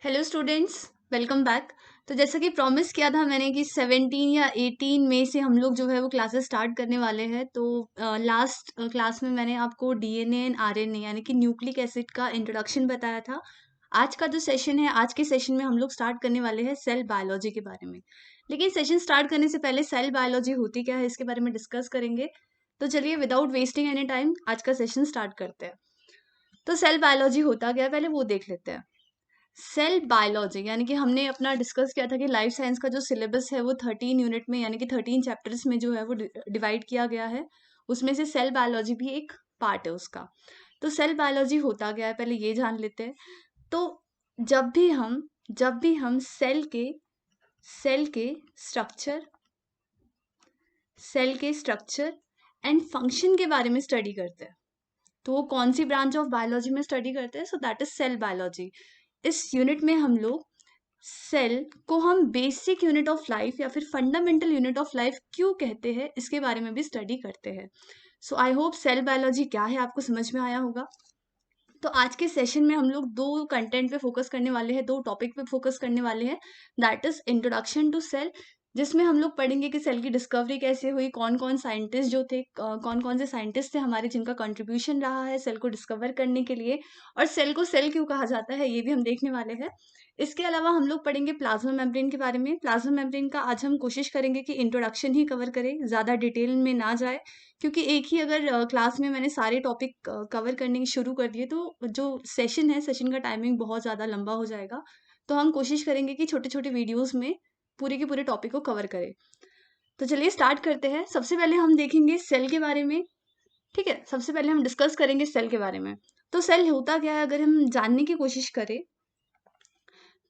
Hello students, welcome back. तो जैसा कि प्रॉमिस किया था मैंने कि 17 या 18 मई से हम लोग जो है वो क्लासेस स्टार्ट करने वाले हैं। तो लास्ट क्लास में मैंने आपको डीएनए एंड आरएनए यानी कि न्यूक्लिक एसिड का इंट्रोडक्शन बताया था। आज का जो सेशन है, आज के सेशन में हम लोग स्टार्ट करने वाले हैं सेल बायोलॉजी के बारे में। लेकिन सेशन स्टार्ट करने से पहले सेल बायोलॉजी होती क्या है इसके बारे में डिस्कस करेंगे। तो चलिए विदाउट वेस्टिंग एनी टाइम आज का सेशन स्टार्ट करते हैं। तो सेल बायोलॉजी होता क्या है पहले वो देख लेते हैं। सेल बायोलॉजी यानी कि हमने अपना डिस्कस किया था कि लाइफ साइंस का जो सिलेबस है वो 13 यूनिट में यानी कि 13 चैप्टर्स में जो है वो डिवाइड किया गया है। उसमें से सेल बायोलॉजी भी एक पार्ट है उसका। तो सेल बायोलॉजी होता क्या है पहले ये जान लेते हैं। तो जब भी हम सेल के स्ट्रक्चर सेल के स्ट्रक्चर एंड फंक्शन के बारे में स्टडी करते हैं, तो वो कौन सी ब्रांच ऑफ बायोलॉजी में स्टडी करते हैं? So that is cell biology. इस यूनिट में हम लोग सेल को हम बेसिक यूनिट ऑफ लाइफ या फिर फंडामेंटल यूनिट ऑफ लाइफ क्यों कहते हैं इसके बारे में भी स्टडी करते हैं। सो आई होप सेल बायोलॉजी क्या है आपको समझ में आया होगा। तो आज के सेशन में हम लोग दो कंटेंट पे फोकस करने वाले हैं, दो टॉपिक पे फोकस करने वाले हैं। That is introduction to cell, जिसमें हम लोग पढ़ेंगे कि सेल की डिस्कवरी कैसे हुई, कौन कौन साइंटिस्ट जो थे, कौन कौन से साइंटिस्ट थे हमारे जिनका कंट्रीब्यूशन रहा है सेल को डिस्कवर करने के लिए, और सेल को सेल क्यों कहा जाता है ये भी हम देखने वाले हैं। इसके अलावा हम लोग पढ़ेंगे प्लाज्मा मेम्ब्रेन के बारे में। प्लाज्मा मेम्ब्रेन का आज हम कोशिश करेंगे कि इंट्रोडक्शन ही कवर करें, ज़्यादा डिटेल में ना जाए, क्योंकि एक ही अगर क्लास में मैंने सारे टॉपिक कवर करने की शुरू कर दिए तो जो सेशन है, सेशन का टाइमिंग बहुत ज़्यादा लंबा हो जाएगा। तो हम कोशिश करेंगे कि छोटे छोटे वीडियोस में पूरे के पूरे टॉपिक को कवर करें। तो चलिए स्टार्ट करते हैं। सबसे पहले हम देखेंगे सेल के बारे में। ठीक है, सबसे पहले हम डिस्कस करेंगे सेल के बारे में। तो सेल होता क्या है अगर हम जानने की कोशिश करें,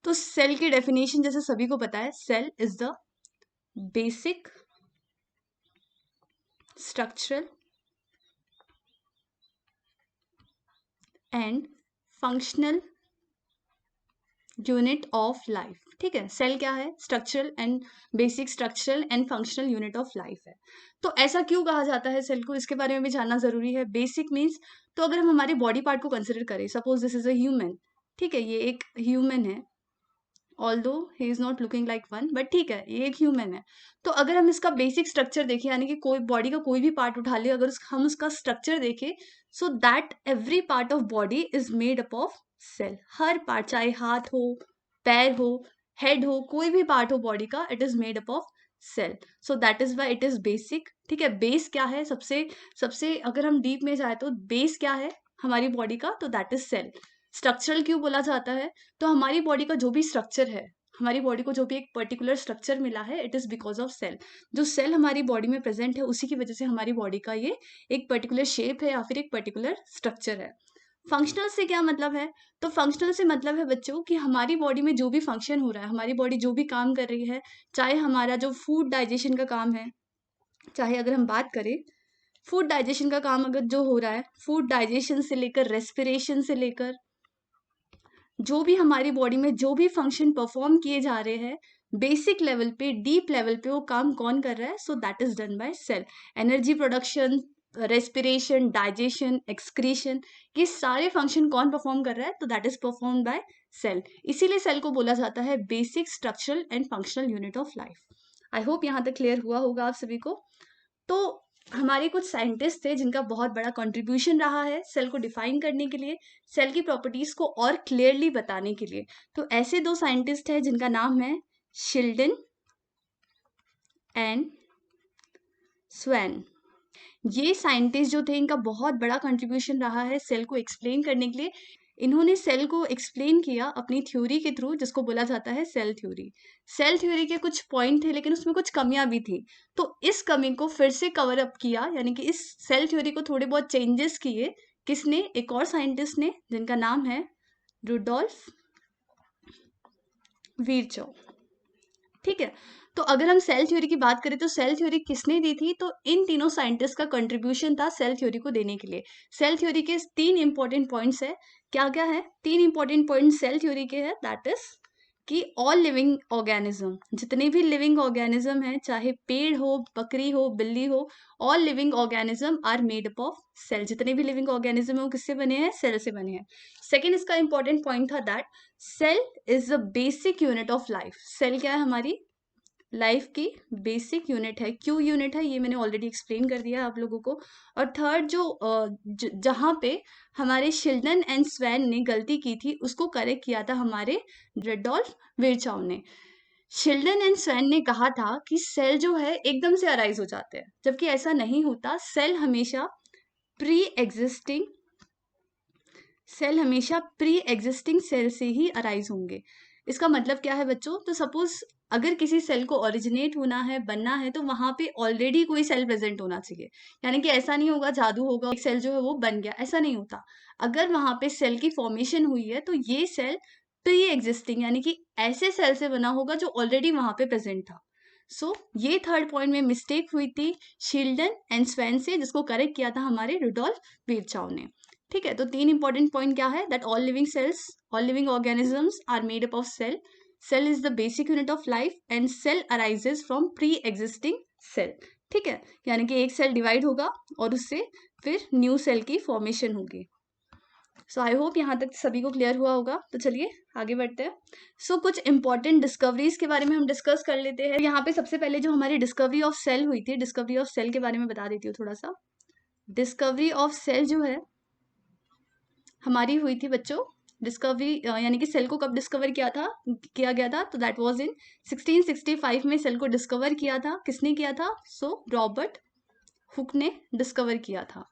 तो सेल की डेफिनेशन जैसे सभी को पता है, cell is the basic structural and functional unit of life. ठीक है, सेल क्या है? Structural and basic structural and functional unit of life है। तो ऐसा क्यों कहा जाता है सेल को, इसके बारे में भी जानना जरूरी है। बेसिक मीन्स, तो अगर हम हमारे बॉडी पार्ट को कंसिडर करें, suppose this is a human. ठीक है, ये एक ह्यूमन है, although he is not looking like one, but ठीक है ये एक ह्यूमन है। तो अगर हम इसका बेसिक स्ट्रक्चर देखें, यानी कि कोई बॉडी का कोई भी पार्ट उठा ले, अगर हम उसका स्ट्रक्चर देखें, so that every part of body is made up of cell. हर पार्ट, चाहे हाथ हो, पैर हो, हेड हो, कोई भी पार्ट हो बॉडी का, it is made up of cell. So that is why it is basic. ठीक है, बेस क्या है? सबसे सबसे अगर हम डीप में जाए तो बेस क्या है हमारी बॉडी का? तो दैट इज सेल। स्ट्रक्चरल क्यों बोला जाता है? तो हमारी बॉडी का जो भी स्ट्रक्चर है, हमारी बॉडी को जो भी एक पर्टिकुलर स्ट्रक्चर मिला है, it is because of cell. जो सेल हमारी बॉडी में प्रेजेंट है उसी की वजह से हमारी बॉडी का ये एक पर्टिकुलर शेप है या फिर एक पर्टिकुलर स्ट्रक्चर है। फंक्शनल से क्या मतलब है? तो फंक्शनल से मतलब है बच्चों कि हमारी बॉडी में जो भी फंक्शन हो रहा है, हमारी बॉडी जो भी काम कर रही है, चाहे हमारा जो फूड डाइजेशन का काम है, चाहे अगर हम बात करें फूड डाइजेशन का काम अगर जो हो रहा है, फूड डाइजेशन से लेकर रेस्पिरेशन से लेकर जो भी हमारी बॉडी में जो भी फंक्शन परफॉर्म किए जा रहे हैं, बेसिक लेवल पे, डीप लेवल पे वो काम कौन कर रहा है? So that is done by cell. Energy production, respiration, digestion, excretion, ये सारे फंक्शन कौन परफॉर्म कर रहा है? तो that is perform by cell. इसीलिए सेल को बोला जाता है basic structural and functional unit of life. I hope यहाँ तक क्लियर हुआ होगा आप सभी को। तो हमारे कुछ साइंटिस्ट थे जिनका बहुत बड़ा कंट्रीब्यूशन रहा है सेल को डिफाइन करने के लिए, सेल की प्रॉपर्टीज को और क्लियरली बताने के लिए। तो ऐसे दो साइंटिस्ट हैं जिनका नाम है शिल्डन एंड स्वैन। ये साइंटिस्ट जो थे, इनका बहुत बड़ा कंट्रीब्यूशन रहा है सेल को एक्सप्लेन करने के लिए। इन्होंने सेल को एक्सप्लेन किया अपनी थ्योरी के थ्रू, जिसको बोला जाता है सेल थ्योरी। सेल थ्योरी के कुछ पॉइंट थे लेकिन उसमें कुछ कमियां भी थी, तो इस कमी को फिर से कवर अप किया, यानी कि इस सेल थ्योरी को थोड़े बहुत चेंजेस किए। किसने? एक और साइंटिस्ट ने जिनका नाम है रुडोल्फ वीरचो। ठीक है, तो अगर हम सेल थ्योरी की बात करें तो सेल थ्योरी किसने दी थी? तो इन तीनों साइंटिस्ट का कंट्रीब्यूशन था सेल थ्योरी को देने के लिए। सेल थ्योरी के तीन इंपॉर्टेंट पॉइंट्स है। क्या क्या है? तीन इंपॉर्टेंट पॉइंट सेल थ्योरी के हैं, दैट इज कि ऑल लिविंग ऑर्गेनिज्म, जितने भी लिविंग ऑर्गेनिज्म हैं, चाहे पेड़ हो, बकरी हो, बिल्ली हो, all living organism are made up of cell. जितने भी लिविंग ऑर्गेनिज्म है वो किससे बने हैं? सेल से बने हैं। सेकेंड इसका इंपॉर्टेंट पॉइंट था that cell is the basic unit of life. Cell क्या है? हमारी लाइफ की बेसिक यूनिट है। क्यों यूनिट है ये मैंने ऑलरेडी एक्सप्लेन कर दिया है आप लोगों को। और थर्ड जहाँ पे हमारे शिल्डन एंड स्वैन ने गलती की थी उसको करेक्ट किया था हमारे रेडोल्फ विरचाउ ने। शिल्डन एंड स्वैन ने कहा था कि सेल जो है एकदम से अराइज हो जाते हैं, जबकि ऐसा नहीं होता। सेल हमेशा प्री एग्जिस्टिंग सेल से ही अराइज होंगे। इसका मतलब क्या है बच्चों? तो सपोज अगर किसी सेल को ओरिजिनेट होना है, बनना है, तो वहां पे ऑलरेडी कोई सेल प्रेजेंट होना चाहिए। यानी कि ऐसा नहीं होगा जादू होगा एक सेल जो है वो बन गया, ऐसा नहीं होता। अगर वहां पे सेल की फॉर्मेशन हुई है तो ये सेल प्री एग्जिस्टिंग यानी कि ऐसे सेल से बना होगा जो ऑलरेडी वहां पे प्रेजेंट था। ये थर्ड पॉइंट में मिस्टेक हुई थी शिल्डन एंड स्वैन से, जिसको करेक्ट किया था हमारे रुडोल्फ विरचाउ ने। ठीक है, तो 3 इंपॉर्टेंट पॉइंट क्या है? That all living organisms are made up of cell. Cell is the basic unit of life and cell arises from pre existing cell. ठीक है, यानी कि एक सेल डिवाइड होगा और उससे फिर न्यू सेल की फॉर्मेशन होगी। आई होप यहाँ तक सभी को क्लियर हुआ होगा। तो चलिए आगे बढ़ते हैं। कुछ इंपॉर्टेंट डिस्कवरीज के बारे में हम डिस्कस कर लेते हैं। यहाँ पे सबसे पहले जो हमारी डिस्कवरी ऑफ सेल हुई थी, डिस्कवरी ऑफ सेल के बारे में बता देती हूँ थोड़ा सा। डिस्कवरी ऑफ सेल जो है हमारी हुई थी बच्चों, डिस्कवरी यानी कि सेल को कब डिस्कवर किया गया था? तो दैट वाज इन 1665 में सेल को डिस्कवर किया था। किसने किया था? रॉबर्ट हुक ने डिस्कवर किया था।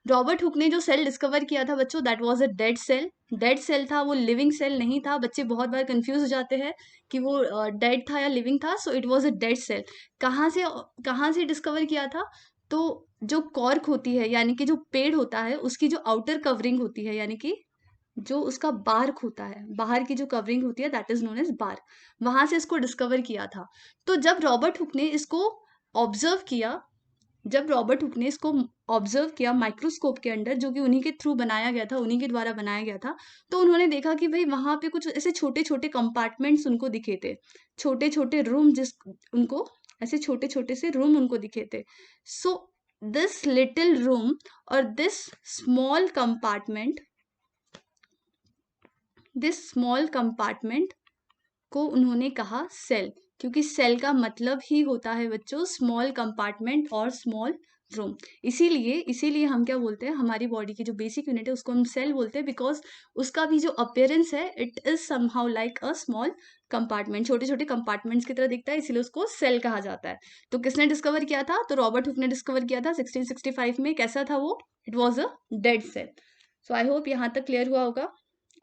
रॉबर्ट हुक ने जो सेल डिस्कवर किया था बच्चों, that was a dead cell. Dead cell था, वो लिविंग सेल नहीं था। बच्चे बहुत बार कंफ्यूज हो जाते हैं कि वो डेड था या लिविंग था। It was a dead cell. कहाँ से डिस्कवर किया था? तो जो कॉर्क होती है यानी कि जो पेड़ होता है उसकी जो आउटर कवरिंग होती है, यानी कि जो उसका बार्क होता है, बाहर की जो कवरिंग होती है, that is known as bark. वहां से इसको डिस्कवर किया था। तो जब रॉबर्ट हुक ने इसको ऑब्जर्व किया माइक्रोस्कोप के अंदर, जो कि उन्हीं के थ्रू बनाया गया था, उन्हीं के द्वारा बनाया गया था, तो उन्होंने देखा कि भाई वहां पे कुछ ऐसे छोटे छोटे कंपार्टमेंट्स उनको दिखे थे, छोटे छोटे रूम उनको ऐसे छोटे छोटे से रूम उनको दिखे थे। सो दिस लिटिल रूम और दिस स्मॉल कंपार्टमेंट को उन्होंने कहा सेल, क्योंकि सेल का मतलब ही होता है बच्चों स्मॉल कंपार्टमेंट और स्मॉल रूम। इसीलिए हम क्या बोलते हैं, हमारी बॉडी की जो बेसिक यूनिट है उसको हम सेल बोलते हैं, बिकॉज उसका भी जो अपीयरेंस है it is somehow like a small compartment, छोटे छोटे कंपार्टमेंट्स की तरह दिखता है, इसीलिए उसको सेल कहा जाता है। तो किसने डिस्कवर किया था? तो रॉबर्ट हुक ने डिस्कवर किया था 1665 में। कैसा था वो? It was a dead cell. I hope यहाँ तक क्लियर हुआ होगा।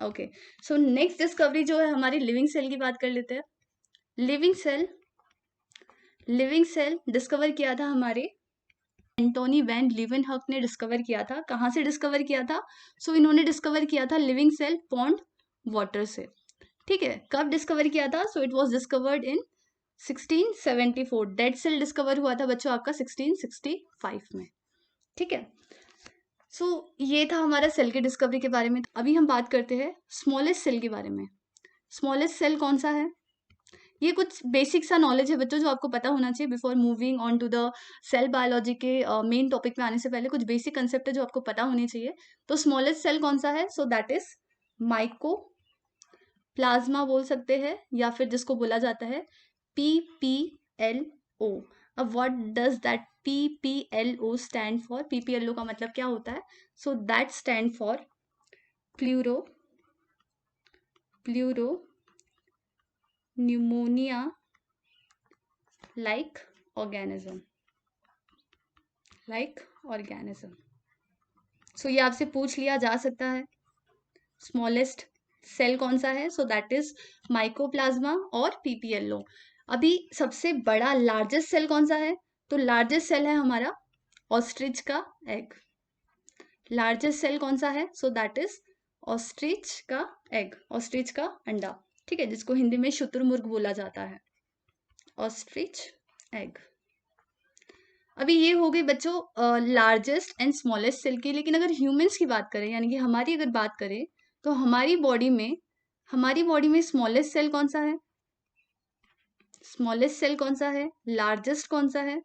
ओके, नेक्स्ट डिस्कवरी जो है हमारी लिविंग सेल की बात कर लेते हैं। लिविंग सेल डिस्कवर किया था हमारे एंटोनी वैन लीवेनहॉक ने डिस्कवर किया था। कहाँ से डिस्कवर किया था? इन्होंने डिस्कवर किया था लिविंग सेल पॉन्ड वाटर से। ठीक है, कब डिस्कवर किया था? It was discovered in 1674। Dead cell discover हुआ था बच्चों आपका 1665 में। ठीक है, ये था हमारा सेल के डिस्कवरी के बारे में। अभी हम बात करते हैं स्मॉलेस्ट सेल के बारे में। स्मॉलेस्ट सेल कौन सा है? ये कुछ बेसिक सा नॉलेज है बच्चों जो आपको पता होना चाहिए before moving on to the cell biology के मेन टॉपिक में आने से पहले। कुछ बेसिक कंसेप्ट है जो आपको पता होने चाहिए। तो स्मॉलेस्ट सेल कौन सा है? दैट इज माइकोप्लाज्मा बोल सकते हैं, या फिर जिसको बोला जाता है PPLO। अब what does that PPLO stand for? PPLO का मतलब क्या होता है? That stand for pleuro pneumonia like organism. ये आपसे पूछ लिया जा सकता है स्मॉलेस्ट सेल कौन सा है? दैट इज माइकोप्लाज्मा और PPLO। अभी सबसे बड़ा लार्जेस्ट सेल कौन सा है? तो लार्जेस्ट सेल है हमारा ऑस्ट्रिच का एग। लार्जेस्ट सेल कौन सा है? दैट इज ऑस्ट्रिच का एग, ऑस्ट्रिच का अंडा। ठीक है, जिसको हिंदी में शुतुरमुर्ग बोला जाता है, ऑस्ट्रिच एग। अभी ये हो गई बच्चों लार्जेस्ट एंड स्मॉलेस्ट सेल की। लेकिन अगर ह्यूमंस की बात करें, यानी कि हमारी अगर बात करें, तो हमारी बॉडी में स्मॉलेस्ट सेल कौन सा है? स्मॉलेस्ट सेल कौन सा है, लार्जेस्ट कौन सा है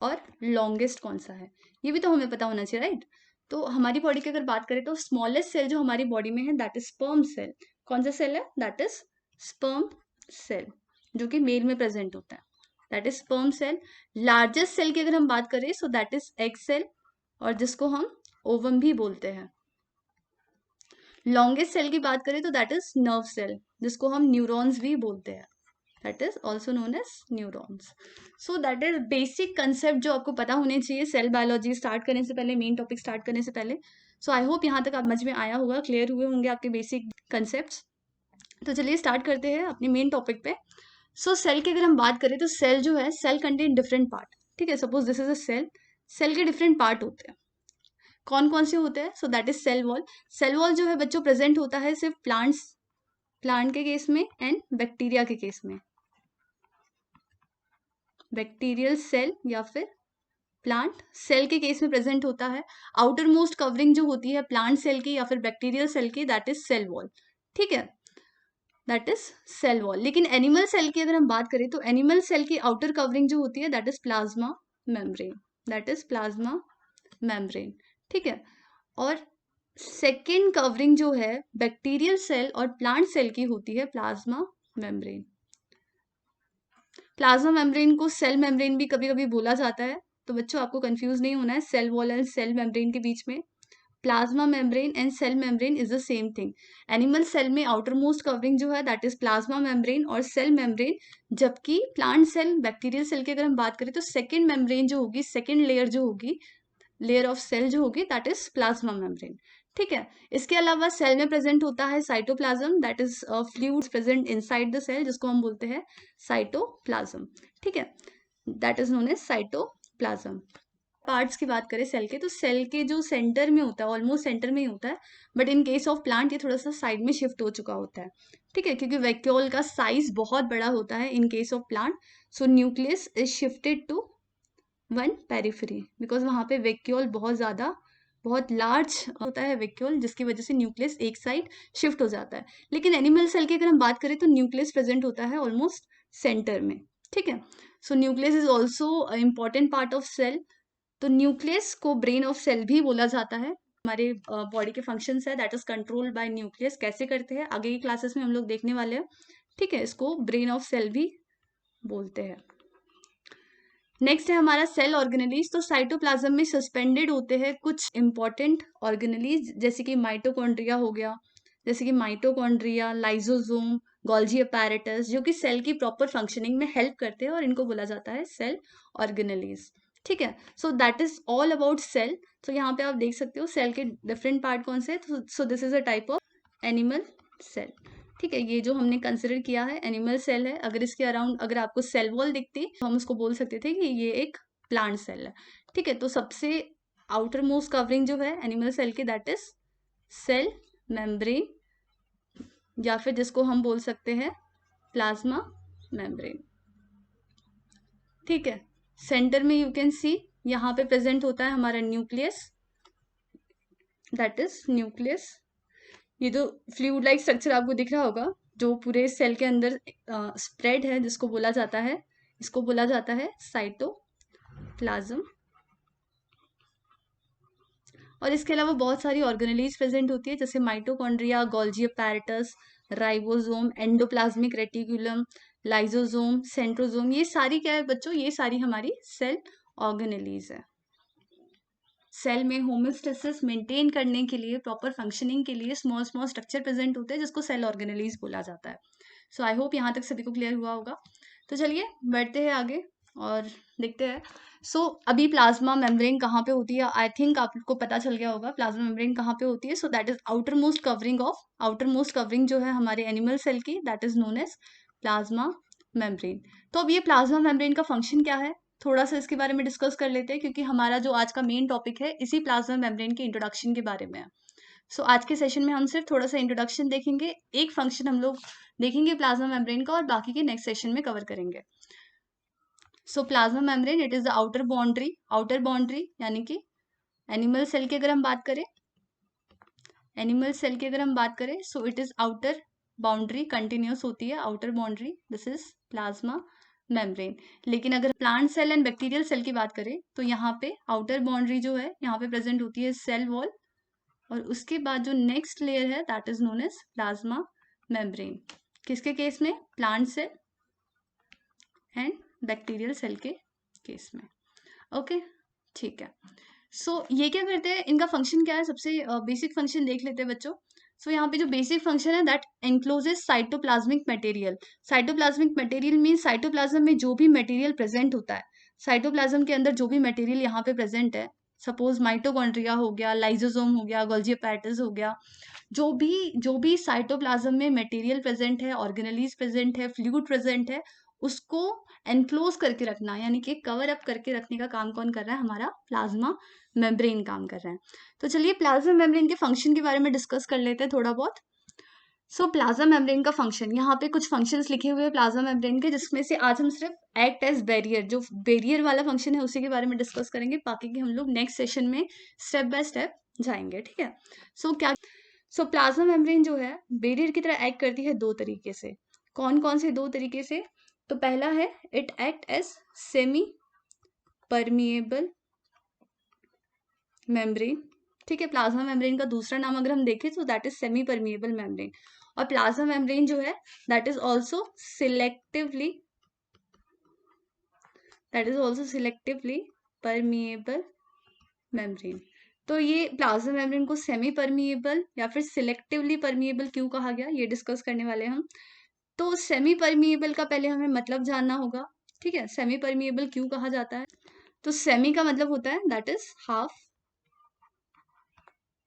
और लॉन्गेस्ट कौन सा है, ये भी तो हमें पता होना चाहिए, राइट। तो हमारी बॉडी की अगर बात करें तो स्मॉलेस्ट सेल जो हमारी बॉडी में है दैट इज स्पर्म सेल। कौन सा सेल है, दैट इज स्पर्म सेल, जो कि मेल में प्रेजेंट होता है, that is sperm cell. Largest cell की अगर हम बात करें so that is egg cell, और जिसको हम ओवम भी बोलते हैं। लॉन्गेस्ट सेल की बात करें तो दैट इज नर्व सेल, जिसको हम न्यूरॉन्स भी बोलते हैं, that is also known as neurons. So that is basic concept जो आपको पता होने चाहिए सेल बायोलॉजी स्टार्ट करने से पहले, मेन टॉपिक स्टार्ट करने से पहले। सो आई होप यहाँ तक आप समझ में आया होगा, क्लियर हुए होंगे आपके बेसिक कंसेप्ट। तो चलिए स्टार्ट करते हैं अपने मेन टॉपिक पे। सो सेल की अगर हम बात करें तो सेल जो है, सेल कंटेन डिफरेंट पार्ट, ठीक है। Suppose this is a cell, cell के डिफरेंट पार्ट होते हैं। कौन कौन से होते हैं, so that is cell wall. Cell wall जो है बच्चों प्रेजेंट होता है सिर्फ प्लांट के केस में एंड बैक्टीरिया के केस में। बैक्टीरियल सेल या फिर प्लांट सेल के केस में प्रेजेंट होता है। आउटर मोस्ट कवरिंग जो होती है प्लांट सेल की या फिर बैक्टीरियल सेल की, दैट इज सेल वॉल, ठीक है, दैट इज सेल वॉल। लेकिन एनिमल सेल की अगर हम बात करें तो एनिमल सेल की आउटर कवरिंग जो होती है that is plasma membrane, that is plasma membrane, ठीक है। और सेकेंड कवरिंग जो है बैक्टीरियल सेल और प्लांट सेल की होती है प्लाज्मा मेम्ब्रेन। प्लाज्मा मेम्ब्रेन को सेल मेम्ब्रेन भी कभी कभी बोला जाता है, तो बच्चों आपको कंफ्यूज नहीं होना है cell wall and cell membrane के बीच में। Plasma membrane and cell membrane is the same thing. Animal cell में आउटर मोस्ट कवरिंग जो है दैट इज प्लाज्मा मेम्ब्रेन और सेल मेम्ब्रेन, जबकि प्लांट सेल बैक्टीरियल सेल की अगर हम बात करें तो सेकेंड मेम्ब्रेन जो होगी, सेकेंड लेयर जो होगी, लेयर ऑफ सेल जो होगी दैट इज प्लाज्मा मेम्ब्रेन, ठीक है। इसके अलावा सेल में प्रेजेंट होता है cytoplasm, that is fluids present inside the cell, जिसको हम बोलते हैं साइटोप्लाज्म, ठीक है, that is known as cytoplasm. Parts की बात करें सेल के, तो सेल के जो सेंटर में होता है, ऑलमोस्ट सेंटर में ही होता है, but in case of plant ये थोड़ा सा साइड में शिफ्ट हो चुका होता है, ठीक है, क्योंकि वैक्यूल का साइज बहुत बड़ा होता है in case of plant. So nucleus is shifted to one periphery, because वहाँ पे वैक्यूल बहुत लार्ज होता है वैक्यूल, जिसकी वजह से न्यूक्लियस एक साइड शिफ्ट हो जाता है। लेकिन एनिमल सेल की अगर हम बात करें तो न्यूक्लियस प्रेजेंट होता है ऑलमोस्ट सेंटर में, ठीक है। So nucleus is also important part of cell. तो न्यूक्लियस को ब्रेन ऑफ सेल भी बोला जाता है। हमारे बॉडी के फंक्शंस है that is controlled by nucleus, कैसे करते हैं आगे की क्लासेस में हम लोग देखने वाले हैं, ठीक है। इसको ब्रेन ऑफ सेल भी बोलते हैं। नेक्स्ट है हमारा सेल ऑर्गेनेलीज। तो साइटोप्लाज्म में सस्पेंडेड होते हैं कुछ इंपॉर्टेंट ऑर्गेनेलीज, जैसे कि माइटोकॉन्ड्रिया हो गया, जैसे कि माइटोकॉन्ड्रिया, लाइजोसोम, गोल्जी अपैरेटस, जो कि सेल की प्रॉपर फंक्शनिंग में हेल्प करते हैं और इनको बोला जाता है सेल ऑर्गेनेलीज, ठीक है। So that is all about cell. तो यहाँ पे आप देख सकते हो सेल के डिफरेंट पार्ट कौन से हैं। So this is a type of animal cell, ठीक है। ये जो हमने कंसिडर किया है एनिमल सेल है। अगर इसके अराउंड अगर आपको सेल वॉल दिखती तो हम उसको बोल सकते थे कि ये एक प्लांट सेल है, ठीक है। तो सबसे आउटर मोस्ट कवरिंग जो है एनिमल सेल की दैट इज सेल मेम्ब्रेन, या फिर जिसको हम बोल सकते हैं प्लाज्मा मेम्ब्रेन, ठीक है। सेंटर में यू कैन सी यहाँ पे प्रेजेंट होता है हमारा न्यूक्लियस, दैट इज न्यूक्लियस। ये जो फ्लूइड लाइक स्ट्रक्चर आपको दिख रहा होगा जो पूरे सेल के अंदर स्प्रेड है, जिसको बोला जाता है, इसको बोला जाता है साइटोप्लाज्म। और इसके अलावा बहुत सारी ऑर्गेनेलीज प्रेजेंट होती है, जैसे mitochondria, Golgi apparatus, ribosome, endoplasmic reticulum, lysosome, centrosome, ये सारी क्या है बच्चों, ये सारी हमारी सेल ऑर्गेनेलीज है। सेल में होमोस्टेसिस मेंटेन करने के लिए, प्रॉपर फंक्शनिंग के लिए स्मॉल स्मॉल स्ट्रक्चर प्रेजेंट होते हैं, जिसको सेल ऑर्गेनेलीज बोला जाता है। सो आई होप यहाँ तक सभी को क्लियर हुआ होगा। तो चलिए बढ़ते हैं आगे और देखते हैं। अभी प्लाज्मा मेम्ब्रेन कहाँ पे होती है, आई थिंक आपको पता चल गया होगा प्लाज्मा मेम्ब्रेन कहाँ पे होती है। So that is outer most covering जो है हमारे एनिमल सेल की, that is known as plasma membrane. तो अब ये प्लाज्मा मेम्ब्रेन का फंक्शन क्या है, थोड़ा सा इसके बारे में डिस्कस कर लेते हैं, क्योंकि हमारा जो आज का मेन टॉपिक है इसी प्लाज्मा मेम्ब्रेन के इंट्रोडक्शन के बारे में है। आज के सेशन में हम सिर्फ थोड़ा सा इंट्रोडक्शन देखेंगे, एक फंक्शन हम लोग देखेंगे प्लाज्मा मेम्ब्रेन का और बाकी के नेक्स्ट सेशन में कवर करेंगे। Plasma membrane it is the outer boundary, यानी कि एनिमल सेल की अगर हम बात करें, so it is outer boundary continuous होती है, outer boundary, this is plasma membrane. लेकिन अगर plant cell and bacterial cell की बात करें तो यहाँ पे आउटर बाउंड्री जो है यहाँ पे प्रेजेंट होती है सेल वॉल, और उसके बाद जो नेक्स्ट लेयर है that is known as plasma membrane. किसके केस में? Plant cell and bacterial cell के केस में। ओके, ठीक है। ये क्या करते हैं, इनका फंक्शन क्या है, सबसे बेसिक फंक्शन देख लेते हैं बच्चों। यहाँ पे जो बेसिक फंक्शन है that encloses cytoplasmic material. Cytoplasmic material mean cytoplasm में जो भी मटेरियल प्रेजेंट होता है, साइटोप्लाज्म के अंदर जो भी मटेरियल यहाँ पे प्रेजेंट है, सपोज माइटोकॉन्ड्रिया हो गया, लाइजोसोम हो गया, गोल्जी अपैरेटस हो गया, जो भी साइटोप्लाज्म में मटेरियल प्रेजेंट है, ऑर्गेनेलीज प्रेजेंट है, फ्लूइड प्रेजेंट है, उसको एनक्लोज करके रखना यानी कि कवर अप करके रखने का काम कौन कर रहा है? हमारा प्लाज्मा मेम्ब्रेन काम कर रहा है। तो चलिए प्लाज्मा मेम्ब्रेन के फंक्शन के बारे में डिस्कस कर लेते हैं थोड़ा बहुत। प्लाज्मा मेम्ब्रेन का फंक्शन, यहाँ पे कुछ फंक्शंस लिखे हुए हैं प्लाज्मा मेम्ब्रेन के, जिसमें से आज हम सिर्फ एक्ट एज बैरियर, जो बैरियर वाला फंक्शन है उसी के बारे में डिस्कस करेंगे। बाकी के हम लोग नेक्स्ट सेशन में स्टेप बाय स्टेप जाएंगे, ठीक है। प्लाज्मा मेम्ब्रेन जो है बैरियर की तरह एक्ट करती है दो तरीके से। कौन कौन से दो तरीके से? तो पहला है it act as semi permeable membrane, ठीक है। प्लाज्मा मेम्ब्रेन का दूसरा नाम अगर हम देखें तो that is semi permeable membrane. और प्लाज्मा मेम्ब्रेन जो है that is also selectively permeable membrane. तो ये प्लाज्मा मेम्ब्रेन को सेमी परमिएबल या फिर सिलेक्टिवली परमिएबल क्यों कहा गया, ये डिस्कस करने वाले हैं हम। तो सेमी परमिएबल का पहले हमें मतलब जानना होगा, ठीक है। सेमी परमिएबल क्यों कहा जाता है? तो सेमी का मतलब होता है दैट इज हाफ,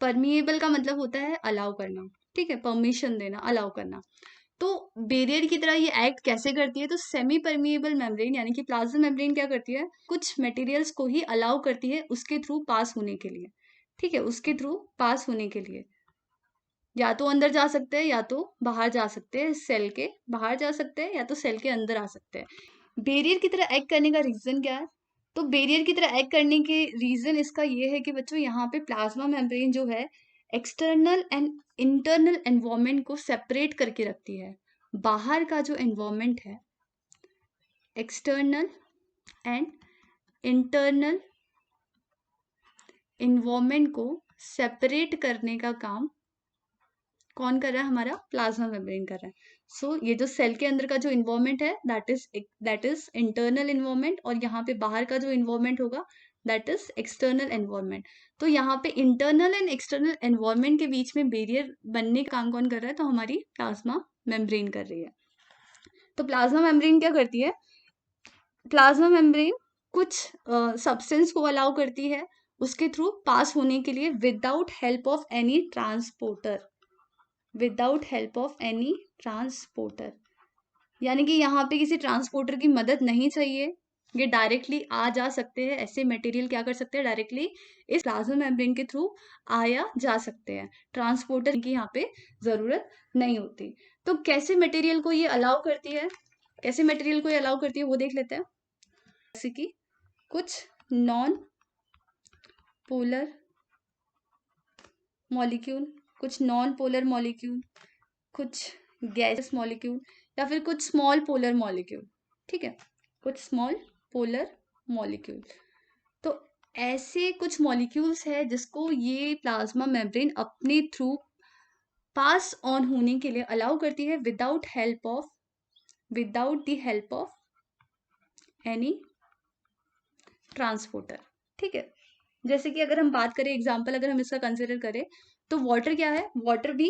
परमिएबल का मतलब होता है अलाउ करना, ठीक है, परमिशन देना, अलाउ करना। तो बैरियर की तरह ये एक्ट कैसे करती है? तो सेमी परमिएबल मेम्ब्रेन यानी कि प्लाज्मा मेम्ब्रेन क्या करती है, कुछ मटेरियल्स को ही अलाउ करती है उसके थ्रू पास होने के लिए, ठीक है, उसके थ्रू पास होने के लिए। या तो अंदर जा सकते हैं या तो बाहर जा सकते हैं, सेल के बाहर जा सकते हैं या तो सेल के अंदर आ सकते हैं। बैरियर की तरह एक्ट करने का रीजन क्या है? तो बैरियर की तरह एक्ट करने के रीजन इसका ये है कि बच्चों यहाँ पे प्लाज्मा मेम्ब्रेन जो है एक्सटर्नल एंड इंटरनल एनवायरनमेंट को सेपरेट करके रखती है। बाहर का जो एनवायरनमेंट है, एक्सटर्नल एंड इंटरनल एनवायरनमेंट को सेपरेट करने का काम कौन कर रहा है? हमारा प्लाज्मा मेम्ब्रेन कर रहा है। ये जो सेल के अंदर का जो इन्वायरमेंट है दैट इज इंटरनल इन्वायरमेंट, और यहाँ पे बाहर का जो इन्वायरमेंट होगा दैट इज एक्सटर्नल एनवायरमेंट। तो यहाँ पे इंटरनल एंड एक्सटर्नल एनवायरमेंट के बीच में बैरियर बनने का काम कौन कर रहा है? तो हमारी प्लाज्मा मेम्ब्रेन कर रही है। तो प्लाज्मा मेम्ब्रेन क्या करती है? प्लाज्मा मेम्ब्रेन कुछ सब्सटेंस को अलाउ करती है उसके थ्रू पास होने के लिए without help of any transporter, यानी कि यहाँ पे किसी ट्रांसपोर्टर की मदद नहीं चाहिए, ये डायरेक्टली आ जा सकते हैं। ऐसे मटेरियल क्या कर सकते हैं? डायरेक्टली इस प्लाज्मा मेम्ब्रेन के थ्रू आया जा सकते हैं, ट्रांसपोर्टर की यहाँ पे जरूरत नहीं होती। तो कैसे मटेरियल को ये अलाउ करती है, वो देख लेते हैं। जैसे कि कुछ नॉन पोलर मॉलिक्यूल, कुछ गैस मॉलिक्यूल, या फिर कुछ स्मॉल पोलर मॉलिक्यूल, ठीक है, कुछ स्मॉल पोलर मॉलिक्यूल। तो ऐसे कुछ मॉलिक्यूल्स है जिसको ये प्लाज्मा मेम्ब्रेन अपने थ्रू पास ऑन होने के लिए अलाउ करती है without the help of any transporter, ठीक है। जैसे कि अगर हम बात करें एग्जाम्पल, अगर हम इसका कंसिडर करें तो वाटर क्या है? वाटर भी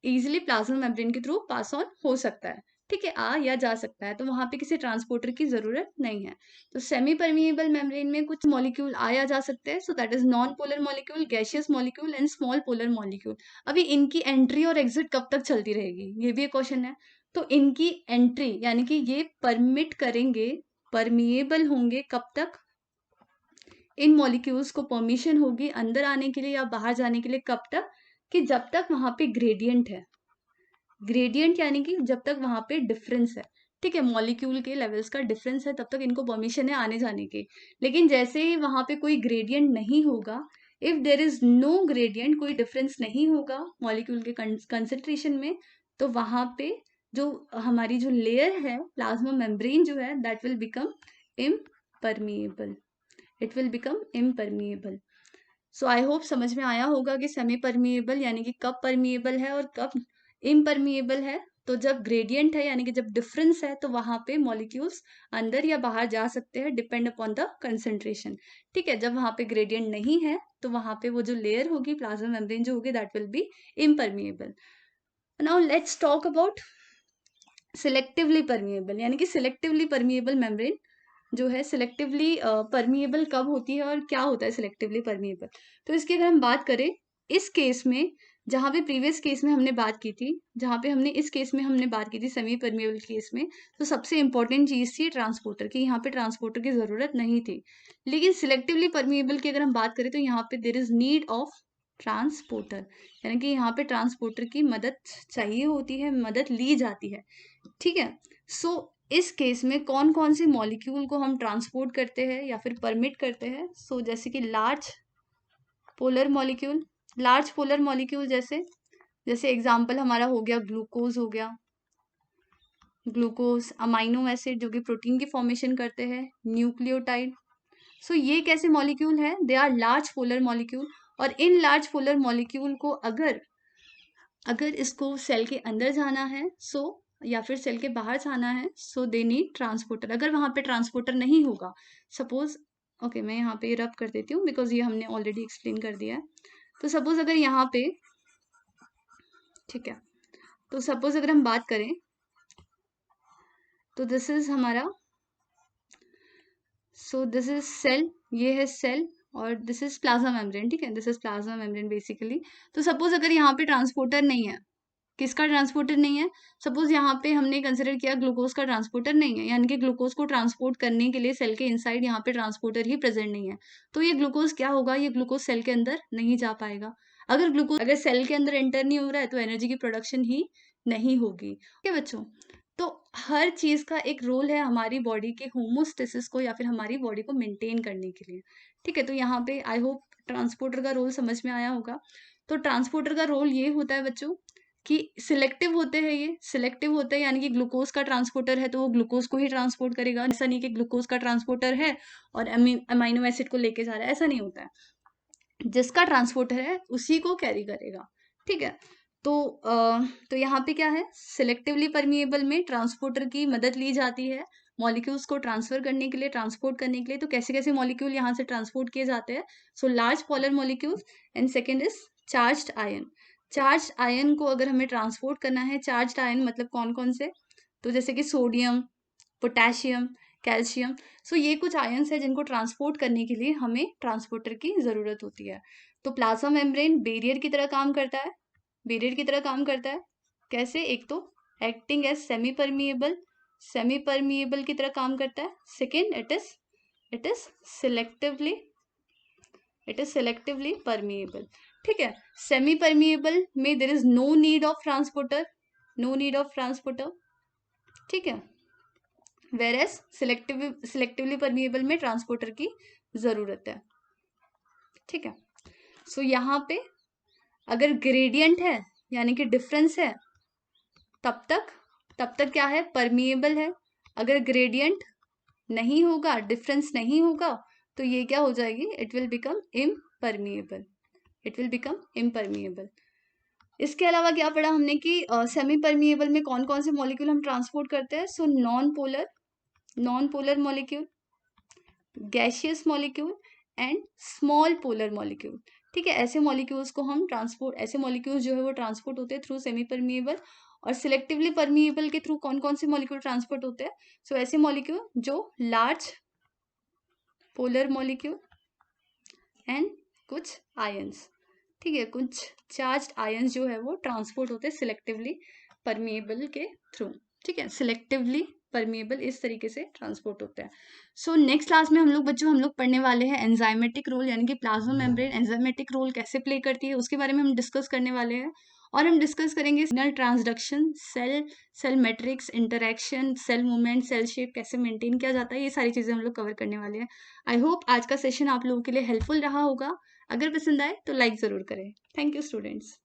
इजिली प्लाज्मा मेम्ब्रेन के थ्रू पास ऑन हो सकता है, ठीक है, आ या जा सकता है। तो वहां पे किसी ट्रांसपोर्टर की जरूरत नहीं है। तो सेमी परमिएबल मेम्ब्रेन में कुछ मॉलिक्यूल आया जा सकते हैं, so that is non polar molecule, gaseous molecule and small polar molecule. अभी इनकी एंट्री और एग्जिट कब तक चलती रहेगी, ये भी एक क्वेश्चन है। तो इनकी एंट्री यानी कि ये परमिट करेंगे, परमिएबल होंगे कब तक? इन मॉलिक्यूल्स को परमिशन होगी अंदर आने के लिए या बाहर जाने के लिए कब तक? कि जब तक वहां पे ग्रेडियंट है, ग्रेडियंट यानी कि जब तक वहां पे डिफरेंस है, ठीक है, मॉलिक्यूल के लेवल्स का डिफरेंस है, तब तक इनको परमिशन है आने जाने की। लेकिन जैसे ही वहां पे कोई ग्रेडियंट नहीं होगा, if there is no gradient, कोई डिफरेंस नहीं होगा मॉलिक्यूल के कंसेंट्रेशन में, तो वहां पे जो हमारी जो लेयर है प्लाज्मा मेम्ब्रेन जो है that will become impermeable, it will become impermeable. So I hope समझ में आया होगा कि सेमी परमिएबल यानी कि कब परमिएबल है और कब इम्परमिएबल है। तो जब ग्रेडियंट है यानी कि जब डिफरेंस है तो वहां पे मॉलिक्यूल्स अंदर या बाहर जा सकते हैं डिपेंड अपॉन द कंसेंट्रेशन। ठीक है, जब वहां पे ग्रेडियंट नहीं है तो वहां पे वो जो लेयर होगी प्लाज्मा मेम्ब्रेन जो होगी that will be impermeable. Now let's talk about selectively permeable, यानी कि सिलेक्टिवली परमिएबल मेम्ब्रेन जो है सिलेक्टिवली परमिएबल कब होती है और क्या होता है सिलेक्टिवली परमिएबल। तो इसकी अगर हम बात करें इस केस में, जहां पे प्रीवियस केस में हमने बात की थी, जहां पे हमने इस केस में हमने बात की थी सेमी परमिएबल केस में, तो सबसे इंपॉर्टेंट चीज थी ट्रांसपोर्टर की, यहाँ पे ट्रांसपोर्टर की जरूरत नहीं थी। लेकिन सिलेक्टिवली परमिएबल की अगर हम बात करें तो यहाँ पे there is need of transporter, यानी कि यहाँ पे ट्रांसपोर्टर की मदद चाहिए होती है, मदद ली जाती है। ठीक है, सो इस केस में कौन कौन से मॉलिक्यूल को हम ट्रांसपोर्ट करते हैं या फिर परमिट करते हैं। सो जैसे कि large polar molecule, large polar molecule जैसे जैसे एग्जांपल हमारा हो गया ग्लूकोज, हो गया ग्लूकोज, अमाइनो एसिड जो कि प्रोटीन की फॉर्मेशन करते हैं, न्यूक्लियोटाइड। सो ये कैसे मॉलिक्यूल है, they are large polar molecule. और इन लार्ज पोलर मॉलिक्यूल को अगर अगर इसको सेल के अंदर जाना है सो या फिर सेल के बाहर जाना है सो दे नीड ट्रांसपोर्टर। अगर वहां पे ट्रांसपोर्टर नहीं होगा, सपोज ओके मैं यहाँ पे रब कर देती हूँ बिकॉज ये हमने ऑलरेडी एक्सप्लेन कर दिया है। तो सपोज अगर यहाँ पे, ठीक है, तो सपोज अगर हम बात करें तो दिस इज हमारा, सो दिस इज सेल, ये है सेल और दिस इज प्लाज्मा मेम्ब्रेन। ठीक है, this is plasma membrane basically. तो सपोज अगर यहाँ पे ट्रांसपोर्टर नहीं है, किसका ट्रांसपोर्टर नहीं है, सपोज यहाँ पे हमने कंसिडर किया ग्लूकोज का ट्रांसपोर्टर नहीं है, यानी कि ग्लूकोज को ट्रांसपोर्ट करने के लिए सेल के इनसाइड यहाँ पे ट्रांसपोर्टर ही प्रेजेंट नहीं है। तो ये ग्लूकोज क्या होगा, ये ग्लूकोज सेल के अंदर नहीं जा पाएगा। अगर ग्लूकोज अगर सेल के अंदर एंटर नहीं हो रहा है तो एनर्जी की प्रोडक्शन ही नहीं होगी। ठीक है बच्चों, तो हर चीज का एक रोल है हमारी बॉडी के होमोस्टेसिस को या फिर हमारी बॉडी को मेंटेन करने के लिए। ठीक है, तो यहाँ पे आई होप ट्रांसपोर्टर का रोल समझ में आया होगा। तो ट्रांसपोर्टर का रोल ये होता है बच्चों कि सिलेक्टिव होते हैं, ये सिलेक्टिव होते हैं, यानी कि ग्लूकोज का ट्रांसपोर्टर है तो वो ग्लूकोज को ही ट्रांसपोर्ट करेगा। ऐसा नहीं कि ग्लूकोज का ट्रांसपोर्टर है और अमीनो एसिड को लेके जा रहा है, ऐसा नहीं होता है। जिसका ट्रांसपोर्टर है उसी को कैरी करेगा। ठीक है, तो यहाँ पे क्या है, सिलेक्टिवली परमिएबल में ट्रांसपोर्टर की मदद ली जाती है मॉलिक्यूल्स को ट्रांसफर करने के लिए, ट्रांसपोर्ट करने के लिए। तो कैसे कैसे मॉलिक्यूल यहाँ से ट्रांसपोर्ट किए जाते हैं, so large polar molecules and second is charged ion. Charge ion को अगर हमें ट्रांसपोर्ट करना है, चार्ज्ड आयन मतलब कौन कौन से, तो जैसे कि सोडियम, पोटेशियम, कैल्शियम। सो ये कुछ आयन्स है जिनको ट्रांसपोर्ट करने के लिए हमें ट्रांसपोर्टर की जरूरत होती है। तो प्लाज्मा मेम्ब्रेन बैरियर की तरह काम करता है, बैरियर की तरह काम करता है। कैसे, एक तो acting as semi permeable, semi permeable की तरह काम करता है। Second it is selectively, it is selectively permeable. ठीक है, सेमी परमिएबल में there is no need of transporter, no need of transporter. ठीक है, वेर एज सिलेक्टिवली परमिएबल में ट्रांसपोर्टर की जरूरत है। ठीक है, सो यहाँ पे अगर ग्रेडियंट है यानी कि डिफरेंस है तब तक क्या है, परमिएबल है। अगर ग्रेडियंट नहीं होगा, डिफरेंस नहीं होगा तो ये क्या हो जाएगी, it will become impermeable, it will become impermeable. इसके अलावा क्या पढ़ा हमने कि सेमी परमिएबल में कौन कौन से मॉलिक्यूल हम ट्रांसपोर्ट करते हैं। So non polar molecule, gaseous molecule and small polar molecule. ठीक है, ऐसे मॉलिक्यूल्स को हम ट्रांसपोर्ट, ऐसे मॉलिक्यूल्स जो है वो ट्रांसपोर्ट होते हैं थ्रू सेमी परमिएबल। और सिलेक्टिवली परमिएबल के थ्रू कौन कौन से मॉलिक्यूल ट्रांसपोर्ट होते हैं, सो ऐसे मॉलिक्यूल जो लार्ज पोलर मॉलिक्यूल एंड कुछ आयंस। ठीक है, कुछ चार्ज्ड आयंस जो है वो ट्रांसपोर्ट होते हैं सिलेक्टिवली परमिएबल के थ्रू। ठीक है, सिलेक्टिवली परमिएबल इस तरीके से ट्रांसपोर्ट होता है। सो नेक्स्ट क्लास में हम लोग पढ़ने वाले हैं एंजाइमेटिक रोल, यानी कि प्लाज्मा मेम्ब्रेन एंजाइमेटिक रोल कैसे प्ले करती है उसके बारे में हम डिस्कस करने वाले हैं। और हम डिस्कस करेंगे signal transduction, cell matrix, interaction, cell movement, cell shape कैसे मेंटेन किया जाता है, ये सारी चीजें हम लोग कवर करने वाले हैं। आई होप आज का सेशन आप लोगों के लिए हेल्पफुल रहा होगा। अगर पसंद आए तो लाइक जरूर करें। Thank you students.